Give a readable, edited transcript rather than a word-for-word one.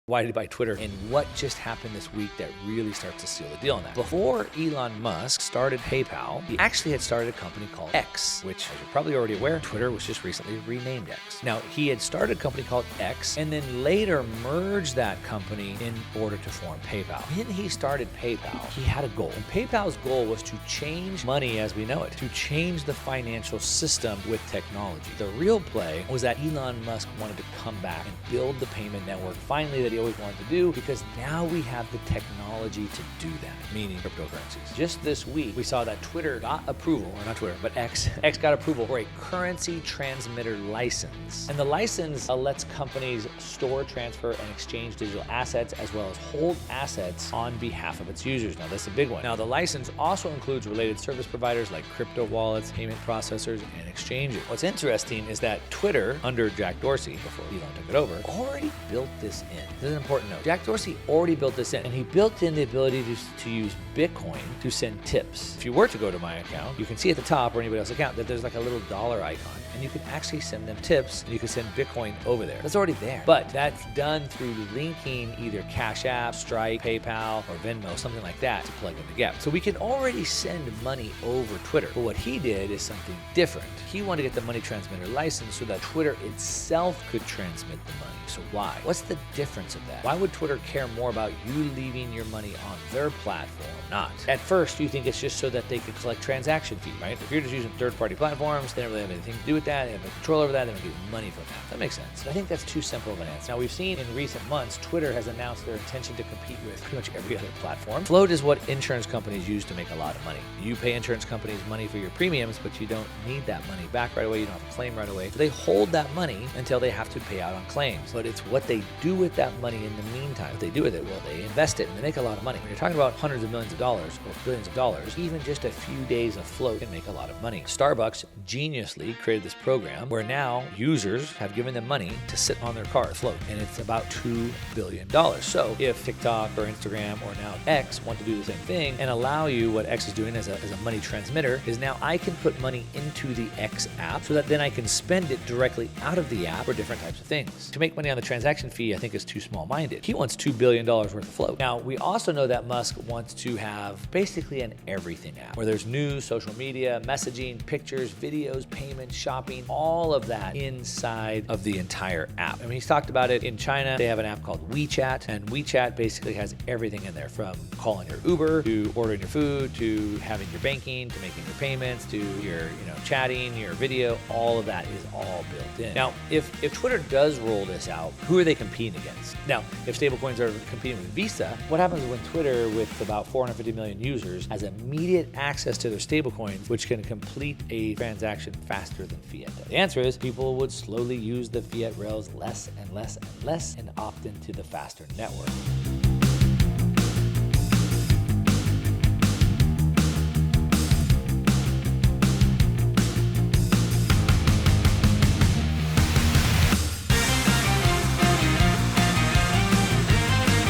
Why did he buy Twitter? And what just happened this week that really starts to seal the deal on that? Before Elon Musk started PayPal, he actually had started a company called X, which, as you're probably already aware, Twitter was just recently renamed X. Now, he had started a company called X and then later merged that company in order to form PayPal. When he started PayPal, he had a goal. And PayPal's goal was to change money as we know it, to change the financial system with technology. The real play was that Elon Musk wanted to come back and build the payment network finally that he always wanted to do, because now we have the technology to do that, meaning cryptocurrencies. Just this week, we saw that Twitter got approval, or not Twitter, but X got approval for a currency transmitter license. And the license lets companies store, transfer, and exchange digital assets, as well as hold assets on behalf of its users. Now, that's a big one. Now, the license also includes related service providers like crypto wallets, payment processors, and exchanges. What's interesting is that Twitter, under Jack Dorsey, before Elon took it over, already built this in. This is an important note. Jack Dorsey already built this in, and he built in the ability to use Bitcoin to send tips. If you were to go to my account, you can see at the top, or anybody else's account, that there's like a little dollar icon, and you can actually send them tips, and you can send Bitcoin over there. That's already there. But that's done through linking either Cash App, Stripe, PayPal, or Venmo, something like that, to plug in the gap. So we can already send money over Twitter. But what he did is something different. He wanted to get the money transmitter license so that Twitter itself could transmit the money. So why? What's the difference of that? Why would Twitter care more about you leaving your money on their platform or not? At first, you think it's just so that they could collect transaction fees, right? If you're just using third-party platforms, they don't really have anything to do with that. They have no control over that. They don't get money from that. That makes sense. But I think that's too simple of an answer. Now, we've seen in recent months, Twitter has announced their intention to compete with pretty much every other platform. Float is what insurance companies use to make a lot of money. You pay insurance companies money for your premiums, but you don't need that money back right away. You don't have to claim right away. So they hold that money until they have to pay out on claims. But it's what they do with that money in the meantime. What they do with it, well, they invest it and they make a lot of money. When you're talking about hundreds of millions of dollars or billions of dollars, even just a few days of float can make a lot of money. Starbucks geniusly created this program where now users have given them money to sit on their car float, and it's about $2 billion. So if TikTok or Instagram or now X want to do the same thing and allow you, what X is doing as a money transmitter, is now I can put money into the X app so that then I can spend it directly out of the app for different types of things. To make money on the transaction fee, I think, is too small-minded. He wants $2 billion worth of float. Now, we also know that Musk wants to have basically an everything app where there's news, social media, messaging, pictures, videos, payments, shopping, all of that inside of the entire app. I mean, he's talked about it in China. They have an app called WeChat, and WeChat basically has everything in there, from calling your Uber to ordering your food to having your banking to making your payments to your chatting, your video. All of that is all built in. Now, if Twitter does roll this out, who are they competing against? Now, if stablecoins are competing with Visa, what happens when Twitter, with about 450 million users, has immediate access to their stablecoins, which can complete a transaction faster than fiat? The answer is people would slowly use the fiat rails less and less and less and opt into the faster network.